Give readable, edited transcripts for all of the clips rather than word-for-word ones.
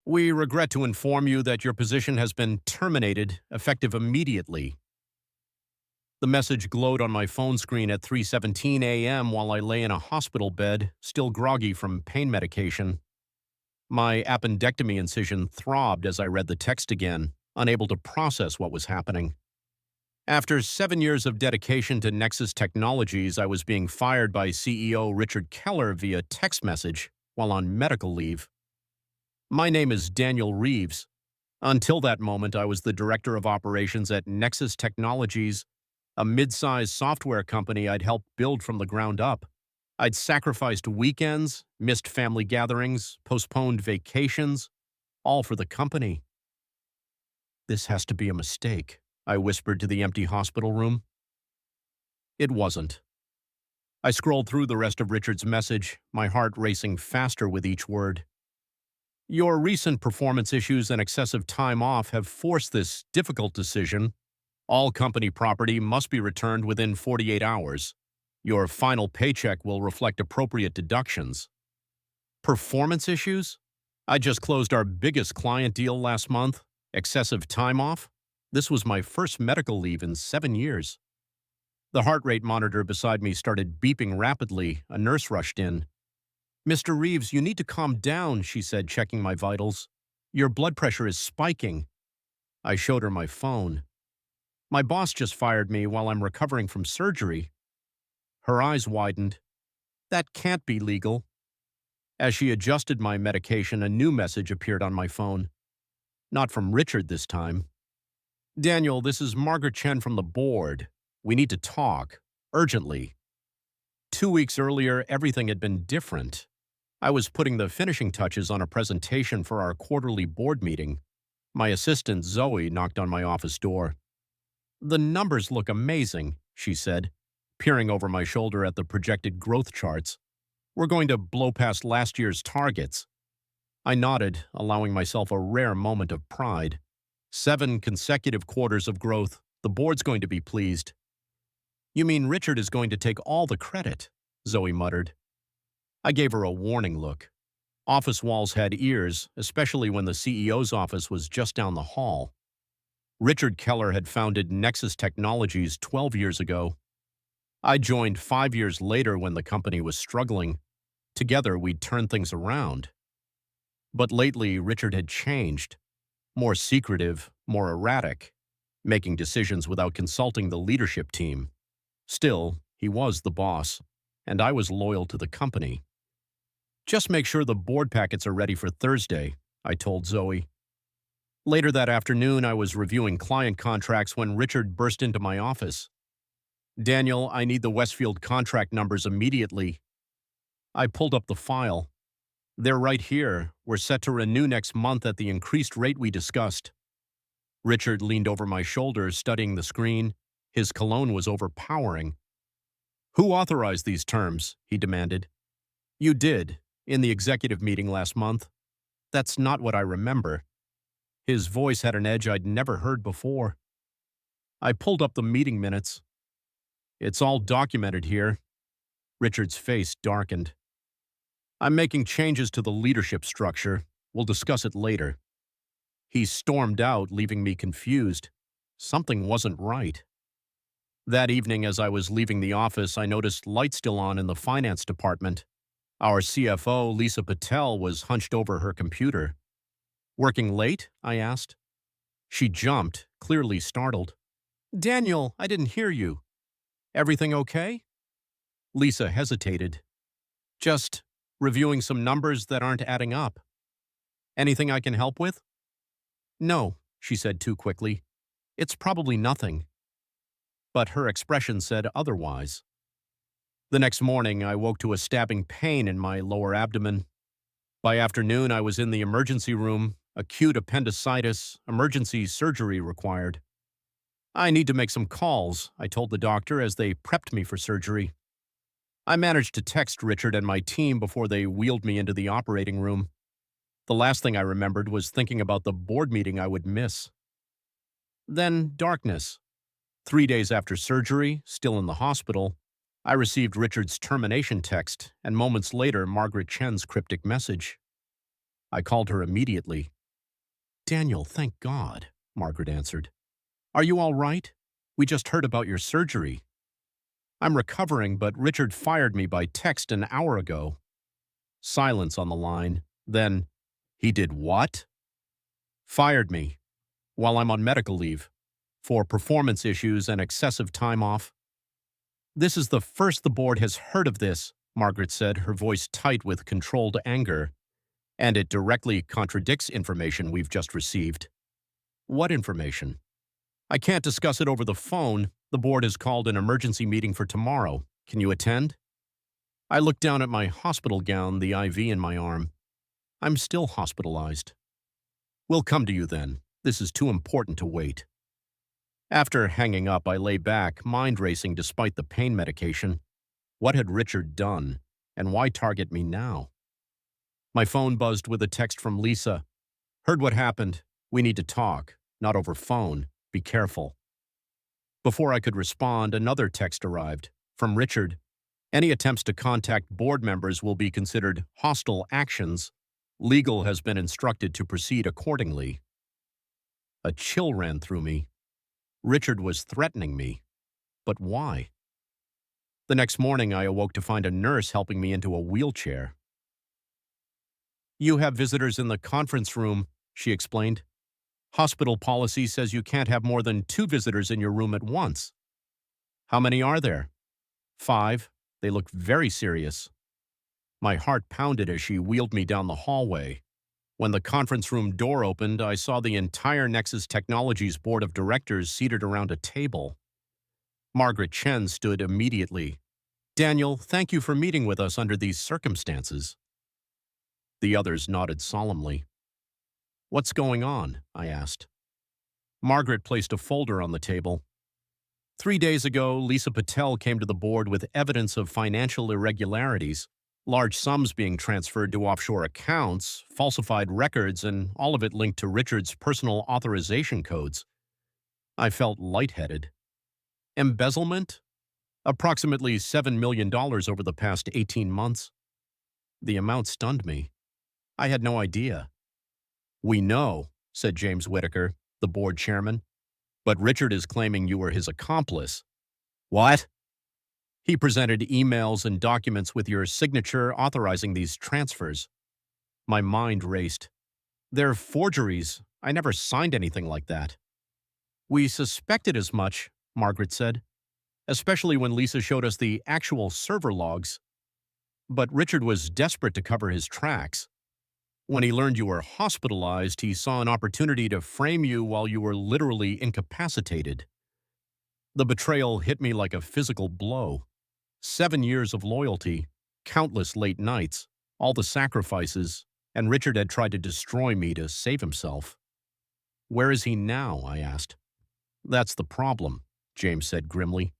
We regret to inform you that your position has been terminated, effective immediately. The message glowed on my phone screen at 3:17 a.m. while I lay in a hospital bed, still groggy from pain medication. My appendectomy incision throbbed as I read the text again, unable to process what was happening. After 7 years of dedication to Nexus Technologies, I was being fired by CEO Richard Keller via text message while on medical leave. My name is Daniel Reeves. Until that moment, I was the director of operations at Nexus Technologies, a mid-sized software company I'd helped build from the ground up. I'd sacrificed weekends, missed family gatherings, postponed vacations, all for the company. This has to be a mistake, I whispered to the empty hospital room. It wasn't. I scrolled through the rest of Richard's message, my heart racing faster with each word. Your recent performance issues and excessive time off have forced this difficult decision. All company property must be returned within 48 hours. Your final paycheck will reflect appropriate deductions. Performance issues? I just closed our biggest client deal last month. Excessive time off? This was my first medical leave in 7 years. The heart rate monitor beside me started beeping rapidly. A nurse rushed in. Mr. Reeves, you need to calm down, she said, checking my vitals. Your blood pressure is spiking. I showed her my phone. My boss just fired me while I'm recovering from surgery. Her eyes widened. That can't be legal. As she adjusted my medication, a new message appeared on my phone. Not from Richard this time. Daniel, this is Margaret Chen from the board. We need to talk. Urgently. 2 weeks earlier, everything had been different. I was putting the finishing touches on a presentation for our quarterly board meeting. My assistant, Zoe, knocked on my office door. The numbers look amazing, she said, peering over my shoulder at the projected growth charts. We're going to blow past last year's targets. I nodded, allowing myself a rare moment of pride. 7 consecutive quarters of growth. The board's going to be pleased. You mean Richard is going to take all the credit? Zoe muttered. I gave her a warning look. Office walls had ears, especially when the CEO's office was just down the hall. Richard Keller had founded Nexus Technologies 12 years ago. I joined 5 years later when the company was struggling. Together, we'd turned things around. But lately, Richard had changed. More secretive, more erratic, making decisions without consulting the leadership team. Still, he was the boss, and I was loyal to the company. Just make sure the board packets are ready for Thursday, I told Zoe. Later that afternoon, I was reviewing client contracts when Richard burst into my office. Daniel, I need the Westfield contract numbers immediately. I pulled up the file. They're right here. We're set to renew next month at the increased rate we discussed. Richard leaned over my shoulder, studying the screen. His cologne was overpowering. Who authorized these terms? He demanded. You did, in the executive meeting last month. That's not what I remember. His voice had an edge I'd never heard before. I pulled up the meeting minutes. It's all documented here. Richard's face darkened. I'm making changes to the leadership structure. We'll discuss it later. He stormed out, leaving me confused. Something wasn't right. That evening, as I was leaving the office, I noticed lights still on in the finance department. Our CFO, Lisa Patel, was hunched over her computer. Working late? I asked. She jumped, clearly startled. Daniel, I didn't hear you. Everything okay? Lisa hesitated. Just reviewing some numbers that aren't adding up. Anything I can help with? No, she said too quickly. It's probably nothing. But her expression said otherwise. The next morning, I woke to a stabbing pain in my lower abdomen. By afternoon, I was in the emergency room, acute appendicitis, emergency surgery required. I need to make some calls, I told the doctor as they prepped me for surgery. I managed to text Richard and my team before they wheeled me into the operating room. The last thing I remembered was thinking about the board meeting I would miss. Then darkness. 3 days after surgery, still in the hospital, I received Richard's termination text and moments later Margaret Chen's cryptic message. I called her immediately. Daniel, thank God, Margaret answered. Are you all right? We just heard about your surgery. I'm recovering, but Richard fired me by text an hour ago. Silence on the line. Then, he did what? Fired me, while I'm on medical leave, for performance issues and excessive time off. This is the first the board has heard of this, Margaret said, her voice tight with controlled anger. And it directly contradicts information we've just received. What information? I can't discuss it over the phone. The board has called an emergency meeting for tomorrow. Can you attend? I looked down at my hospital gown, the IV in my arm. I'm still hospitalized. We'll come to you then. This is too important to wait. After hanging up, I lay back, mind racing despite the pain medication. What had Richard done, and why target me now? My phone buzzed with a text from Lisa. Heard what happened. We need to talk, not over phone. Be careful. Before I could respond, another text arrived, from Richard. Any attempts to contact board members will be considered hostile actions. Legal has been instructed to proceed accordingly. A chill ran through me. Richard was threatening me. But why? The next morning, I awoke to find a nurse helping me into a wheelchair. You have visitors in the conference room, she explained. Hospital policy says you can't have more than 2 visitors in your room at once. How many are there? 5. They looked very serious. My heart pounded as she wheeled me down the hallway. When the conference room door opened, I saw the entire Nexus Technologies board of directors seated around a table. Margaret Chen stood immediately. Daniel, thank you for meeting with us under these circumstances. The others nodded solemnly. What's going on? I asked. Margaret placed a folder on the table. 3 days ago, Lisa Patel came to the board with evidence of financial irregularities, large sums being transferred to offshore accounts, falsified records, and all of it linked to Richard's personal authorization codes. I felt lightheaded. Embezzlement? Approximately $7 million over the past 18 months. The amount stunned me. I had no idea. We know, said James Whitaker, the board chairman, but Richard is claiming you were his accomplice. What? He presented emails and documents with your signature authorizing these transfers. My mind raced. They're forgeries. I never signed anything like that. We suspected as much, Margaret said, especially when Lisa showed us the actual server logs. But Richard was desperate to cover his tracks. When he learned you were hospitalized, he saw an opportunity to frame you while you were literally incapacitated. The betrayal hit me like a physical blow. 7 years of loyalty, countless late nights, all the sacrifices, and Richard had tried to destroy me to save himself. Where is he now? I asked. That's the problem, James said grimly.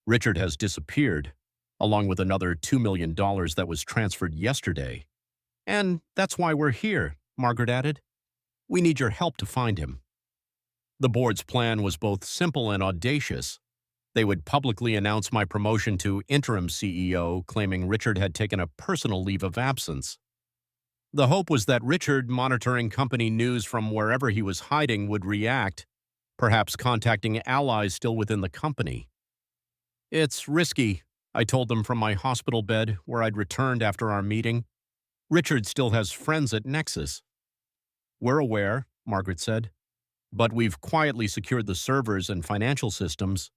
Richard has disappeared, along with another $2 million that was transferred yesterday. And that's why we're here, Margaret added. We need your help to find him. The board's plan was both simple and audacious. They would publicly announce my promotion to interim CEO, claiming Richard had taken a personal leave of absence. The hope was that Richard, monitoring company news from wherever he was hiding, would react, perhaps contacting allies still within the company. It's risky, I told them from my hospital bed, where I'd returned after our meeting. Richard still has friends at Nexus. We're aware, Margaret said, but we've quietly secured the servers and financial systems,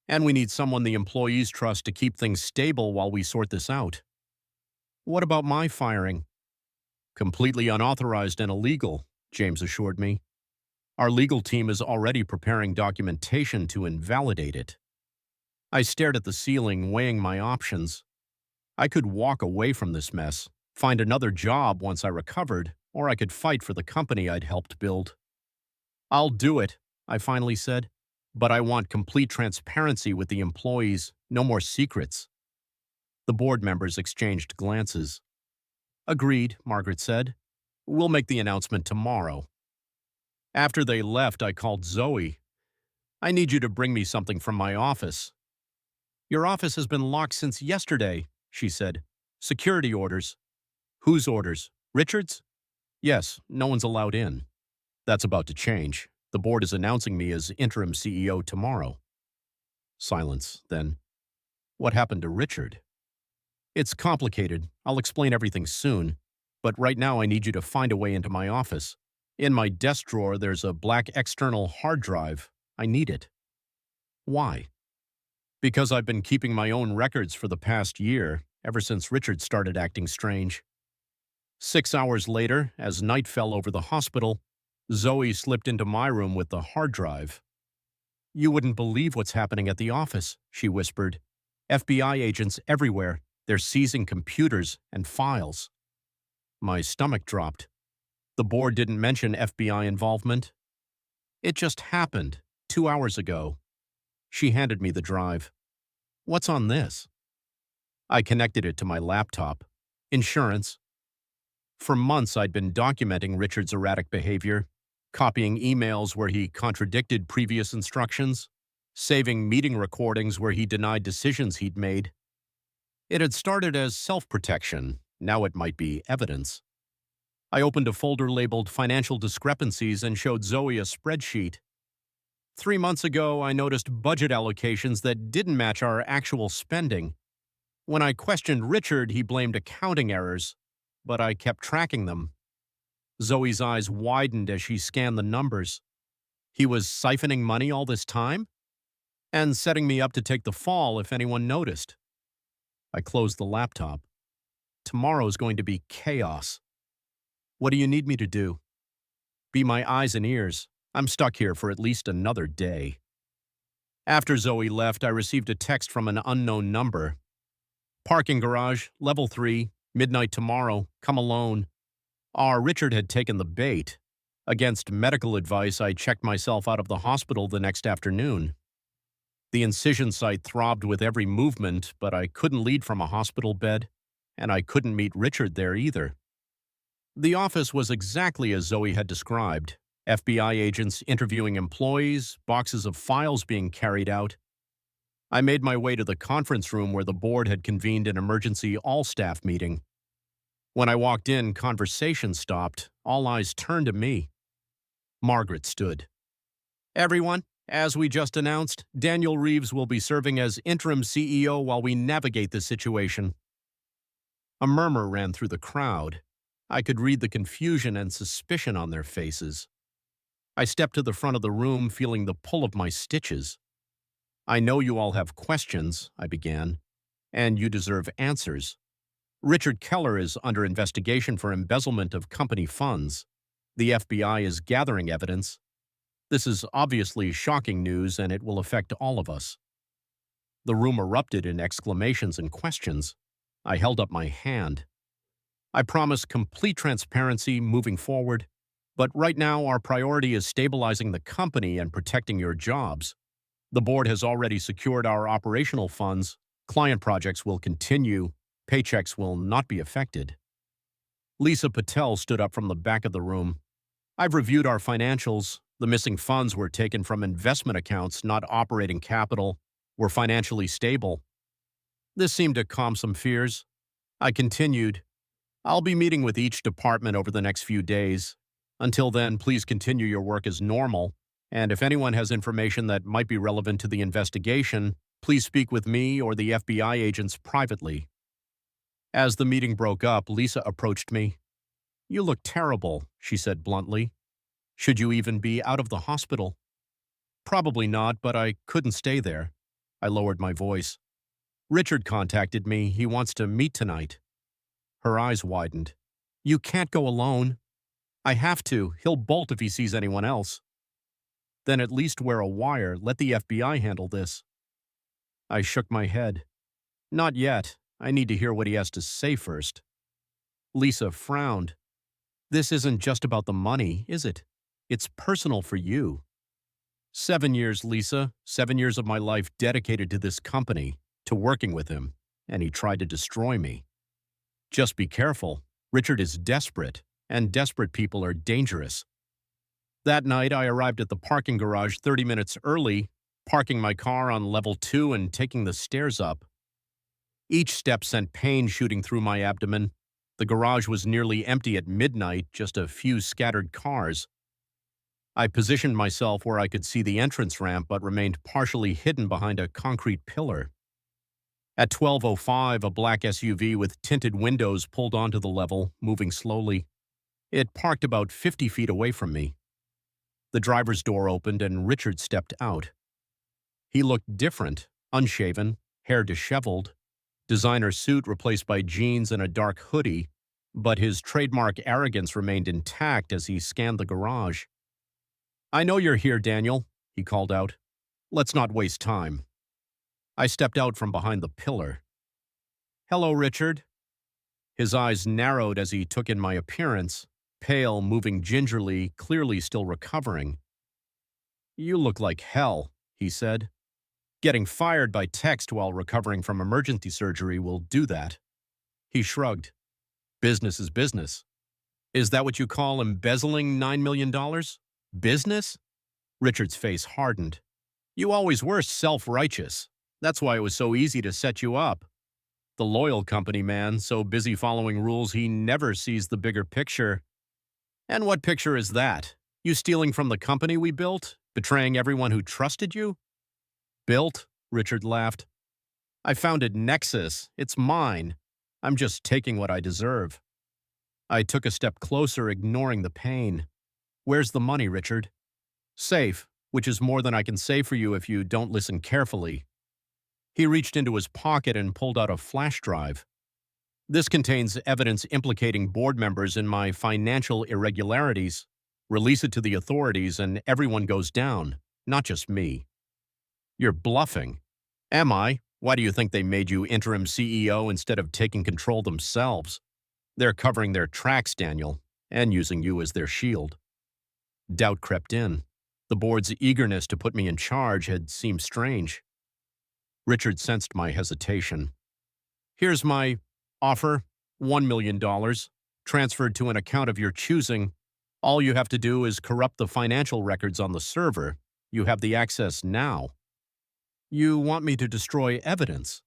and we need someone the employees trust to keep things stable while we sort this out. What about my firing? Completely unauthorized and illegal, James assured me. Our legal team is already preparing documentation to invalidate it. I stared at the ceiling, weighing my options. I could walk away from this mess, find another job once I recovered, or I could fight for the company I'd helped build. I'll do it, I finally said, but I want complete transparency with the employees, no more secrets. The board members exchanged glances. Agreed, Margaret said. We'll make the announcement tomorrow. After they left, I called Zoe. I need you to bring me something from my office. Your office has been locked since yesterday, she said. Security orders. Whose orders? Richard's? Yes, no one's allowed in. That's about to change. The board is announcing me as interim CEO tomorrow. Silence, then. What happened to Richard? It's complicated. I'll explain everything soon. But right now I need you to find a way into my office. In my desk drawer, there's a black external hard drive. I need it. Why? Because I've been keeping my own records for the past year, ever since Richard started acting strange. 6 hours later, as night fell over the hospital, Zoe slipped into my room with the hard drive. "You wouldn't believe what's happening at the office," she whispered. "FBI agents everywhere. They're seizing computers and files." My stomach dropped. The board didn't mention FBI involvement. It just happened, 2 hours ago. She handed me the drive. "What's on this?" I connected it to my laptop. Insurance. For months I'd been documenting Richard's erratic behavior, copying emails where he contradicted previous instructions, saving meeting recordings where he denied decisions he'd made. It had started as self-protection. Now it might be evidence. I opened a folder labeled Financial Discrepancies and showed Zoe a spreadsheet. 3 months ago, I noticed budget allocations that didn't match our actual spending. When I questioned Richard, he blamed accounting errors, but I kept tracking them. Zoe's eyes widened as she scanned the numbers. He was siphoning money all this time? And setting me up to take the fall if anyone noticed. I closed the laptop. Tomorrow's going to be chaos. What do you need me to do? Be my eyes and ears. I'm stuck here for at least another day. After Zoe left, I received a text from an unknown number. "Parking garage, level 3, midnight tomorrow, come alone." Richard had taken the bait. Against medical advice, I checked myself out of the hospital the next afternoon. The incision site throbbed with every movement, but I couldn't lead from a hospital bed, and I couldn't meet Richard there either. The office was exactly as Zoe had described. FBI agents interviewing employees, boxes of files being carried out. I made my way to the conference room where the board had convened an emergency all-staff meeting. When I walked in, conversation stopped. All eyes turned to me. Margaret stood. "Everyone, as we just announced, Daniel Reeves will be serving as interim CEO while we navigate this situation." A murmur ran through the crowd. I could read the confusion and suspicion on their faces. I stepped to the front of the room, feeling the pull of my stitches. "I know you all have questions," I began, "and you deserve answers. Richard Keller is under investigation for embezzlement of company funds. The FBI is gathering evidence. This is obviously shocking news, and it will affect all of us." The room erupted in exclamations and questions. I held up my hand. "I promise complete transparency moving forward, but right now our priority is stabilizing the company and protecting your jobs. The board has already secured our operational funds. Client projects will continue. Paychecks will not be affected." Lisa Patel stood up from the back of the room. "I've reviewed our financials. The missing funds were taken from investment accounts, not operating capital. We're financially stable." This seemed to calm some fears. I continued. "I'll be meeting with each department over the next few days. Until then, please continue your work as normal, and if anyone has information that might be relevant to the investigation, please speak with me or the FBI agents privately." As the meeting broke up, Lisa approached me. "You look terrible," she said bluntly. "Should you even be out of the hospital?" "Probably not, but I couldn't stay there." I lowered my voice. "Richard contacted me. He wants to meet tonight." Her eyes widened. "You can't go alone." "I have to. He'll bolt if he sees anyone else." "Then at least wear a wire. Let the FBI handle this." I shook my head. "Not yet. I need to hear what he has to say first." Lisa frowned. "This isn't just about the money, is it? It's personal for you." 7 years, Lisa. 7 years of my life dedicated to this company, to working with him, and he tried to destroy me. Just be careful. Richard is desperate, and desperate people are dangerous. That night, I arrived at the parking garage 30 minutes early, parking my car on level 2 and taking the stairs up. Each step sent pain shooting through my abdomen. The garage was nearly empty at midnight, just a few scattered cars. I positioned myself where I could see the entrance ramp but remained partially hidden behind a concrete pillar. At 12:05, a black SUV with tinted windows pulled onto the level, moving slowly. It parked about 50 feet away from me. The driver's door opened and Richard stepped out. He looked different, unshaven, hair disheveled, designer suit replaced by jeans and a dark hoodie, but his trademark arrogance remained intact as he scanned the garage. "I know you're here, Daniel," he called out. "Let's not waste time." I stepped out from behind the pillar. "Hello, Richard." His eyes narrowed as he took in my appearance, pale, moving gingerly, clearly still recovering. "You look like hell," he said. "Getting fired by text while recovering from emergency surgery will do that." He shrugged. "Business is business." "Is that what you call embezzling $9 million? Business?" Richard's face hardened. "You always were self-righteous. That's why it was so easy to set you up. The loyal company man, so busy following rules he never sees the bigger picture." "And what picture is that? You stealing from the company we built? Betraying everyone who trusted you?" "Built?" Richard laughed. "I founded Nexus. It's mine. I'm just taking what I deserve." I took a step closer, ignoring the pain. "Where's the money, Richard?" "Safe, which is more than I can say for you if you don't listen carefully." He reached into his pocket and pulled out a flash drive. "This contains evidence implicating board members in my financial irregularities. Release it to the authorities and everyone goes down, not just me." "You're bluffing." "Am I? Why do you think they made you interim CEO instead of taking control themselves? They're covering their tracks, Daniel, and using you as their shield." Doubt crept in. The board's eagerness to put me in charge had seemed strange. Richard sensed my hesitation. "Here's my offer, $1 million, transferred to an account of your choosing. All you have to do is corrupt the financial records on the server. You have the access now." "You want me to destroy evidence?"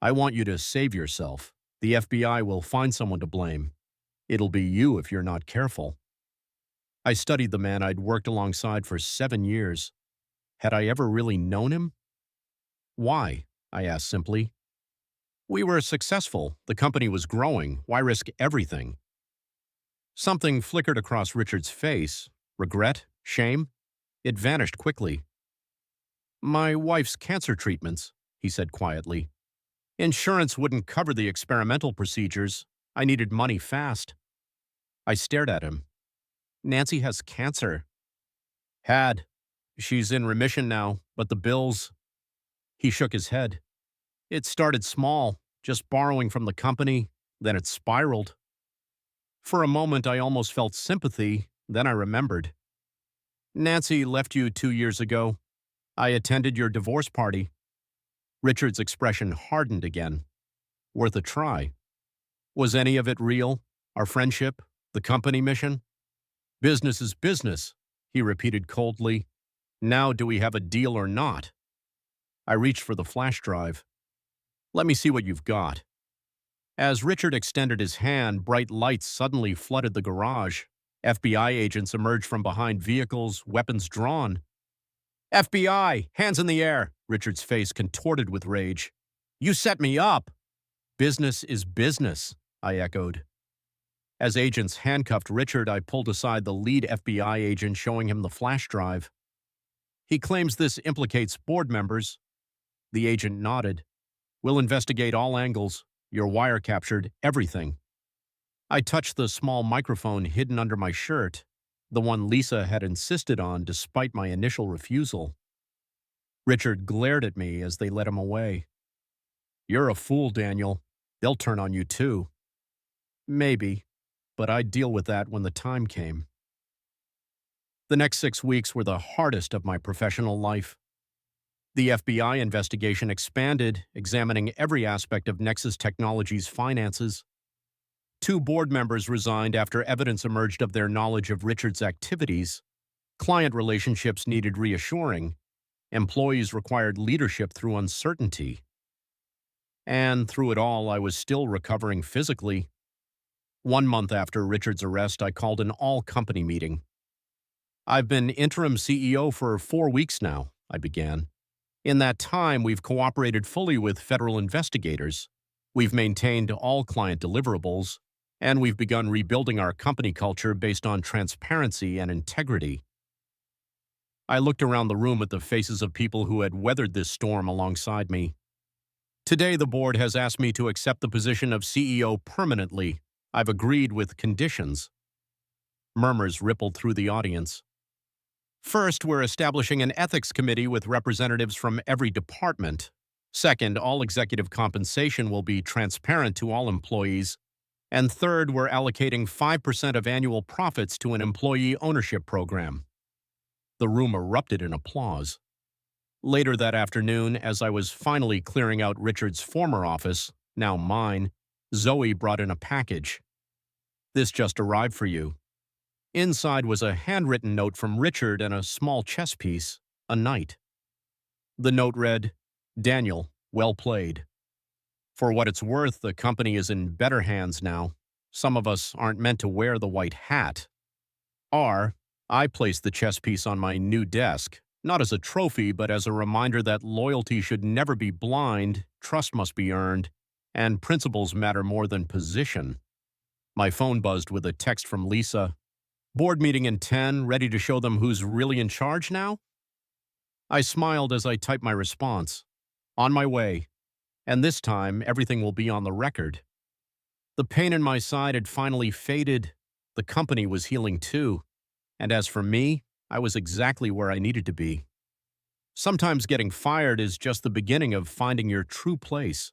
"I want you to save yourself. The FBI will find someone to blame. It'll be you if you're not careful." I studied the man I'd worked alongside for 7 years. Had I ever really known him? "Why?" I asked simply. "We were successful. The company was growing. Why risk everything?" Something flickered across Richard's face. Regret? Shame? It vanished quickly. "My wife's cancer treatments," he said quietly. "Insurance wouldn't cover the experimental procedures. I needed money fast." I stared at him. "Nancy has cancer." "Had. She's in remission now, but the bills—" He shook his head. "It started small, just borrowing from the company, then it spiraled." For a moment I almost felt sympathy, then I remembered. "Nancy left you 2 years ago. I attended your divorce party." Richard's expression hardened again. Worth a try. "Was any of it real? Our friendship? The company mission?" "Business is business," he repeated coldly. "Now do we have a deal or not?" I reached for the flash drive. "Let me see what you've got." As Richard extended his hand, bright lights suddenly flooded the garage. FBI agents emerged from behind vehicles, weapons drawn. "FBI! Hands in the air!" Richard's face contorted with rage. "You set me up!" "Business is business," I echoed. As agents handcuffed Richard, I pulled aside the lead FBI agent, showing him the flash drive. "He claims this implicates board members." The agent nodded. "We'll investigate all angles. Your wire captured everything." I touched the small microphone hidden under my shirt, the one Lisa had insisted on despite my initial refusal. Richard glared at me as they led him away. "You're a fool, Daniel. They'll turn on you too." "Maybe, but I'd deal with that when the time came." The next 6 weeks were the hardest of my professional life. The FBI investigation expanded, examining every aspect of Nexus Technologies' finances. 2 board members resigned after evidence emerged of their knowledge of Richard's activities. Client relationships needed reassuring. Employees required leadership through uncertainty. And through it all, I was still recovering physically. 1 month after Richard's arrest, I called an all-company meeting. I've been interim CEO for 4 weeks now, I began. In that time, we've cooperated fully with federal investigators. We've maintained all client deliverables, and we've begun rebuilding our company culture based on transparency and integrity. I looked around the room at the faces of people who had weathered this storm alongside me. Today, the board has asked me to accept the position of CEO permanently. I've agreed with conditions. Murmurs rippled through the audience. First, we're establishing an ethics committee with representatives from every department. Second, all executive compensation will be transparent to all employees. And third, we're allocating 5% of annual profits to an employee ownership program. The room erupted in applause. Later that afternoon, as I was finally clearing out Richard's former office, now mine, Zoe brought in a package. "This just arrived for you." Inside was a handwritten note from Richard and a small chess piece, a knight. The note read, "Daniel, well played. For what it's worth, the company is in better hands now. Some of us aren't meant to wear the white hat. I placed the chess piece on my new desk, not as a trophy, but as a reminder that loyalty should never be blind, trust must be earned, and principles matter more than position." My phone buzzed with a text from Lisa. "Board meeting in 10, ready to show them who's really in charge now?" I smiled as I typed my response. On my way. And this time, everything will be on the record. The pain in my side had finally faded. The company was healing too. And as for me, I was exactly where I needed to be. Sometimes getting fired is just the beginning of finding your true place.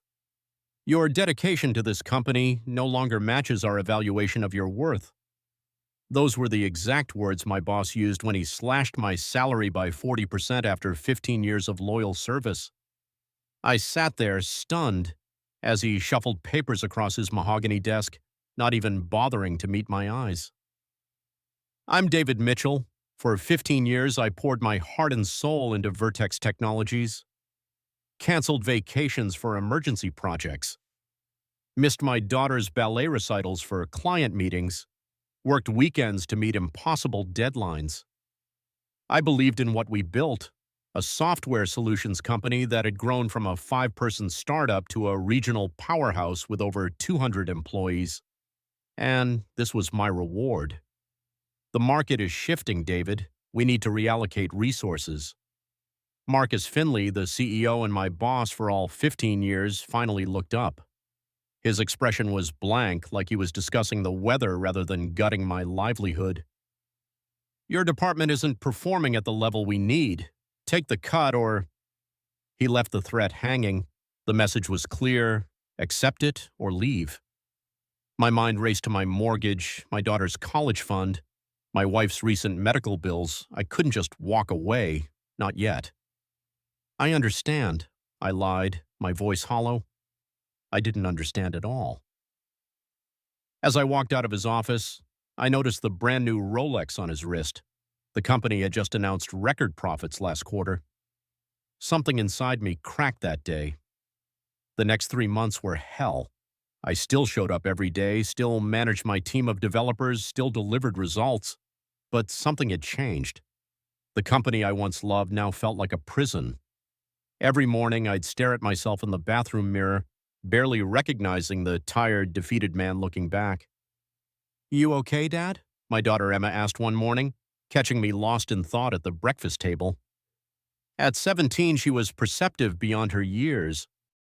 Your dedication to this company no longer matches our evaluation of your worth. Those were the exact words my boss used when he slashed my salary by 40% after 15 years of loyal service. I sat there, stunned, as he shuffled papers across his mahogany desk, not even bothering to meet my eyes. "I'm David Mitchell. For 15 years, I poured my heart and soul into Vertex Technologies. Canceled vacations for emergency projects. Missed my daughter's ballet recitals for client meetings. Worked weekends to meet impossible deadlines. I believed in what we built, a software solutions company that had grown from a 5-person startup to a regional powerhouse with over 200 employees. And this was my reward. The market is shifting, David. We need to reallocate resources." Marcus Finley, the CEO and my boss for all 15 years, finally looked up. His expression was blank, like he was discussing the weather rather than gutting my livelihood. "Your department isn't performing at the level we need. Take the cut or—" He left the threat hanging. The message was clear: accept it or leave. My mind raced to my mortgage, my daughter's college fund, my wife's recent medical bills. I couldn't just walk away, not yet. "I understand," I lied, my voice hollow. I didn't understand at all. As I walked out of his office, I noticed the brand new Rolex on his wrist. The company had just announced record profits last quarter. Something inside me cracked that day. The next 3 months were hell. I still showed up every day, still managed my team of developers, still delivered results. But something had changed. The company I once loved now felt like a prison. Every morning I'd stare at myself in the bathroom mirror, barely recognizing the tired, defeated man looking back. "You okay, Dad?" my daughter Emma asked one morning, catching me lost in thought at the breakfast table. At 17, she was perceptive beyond her years.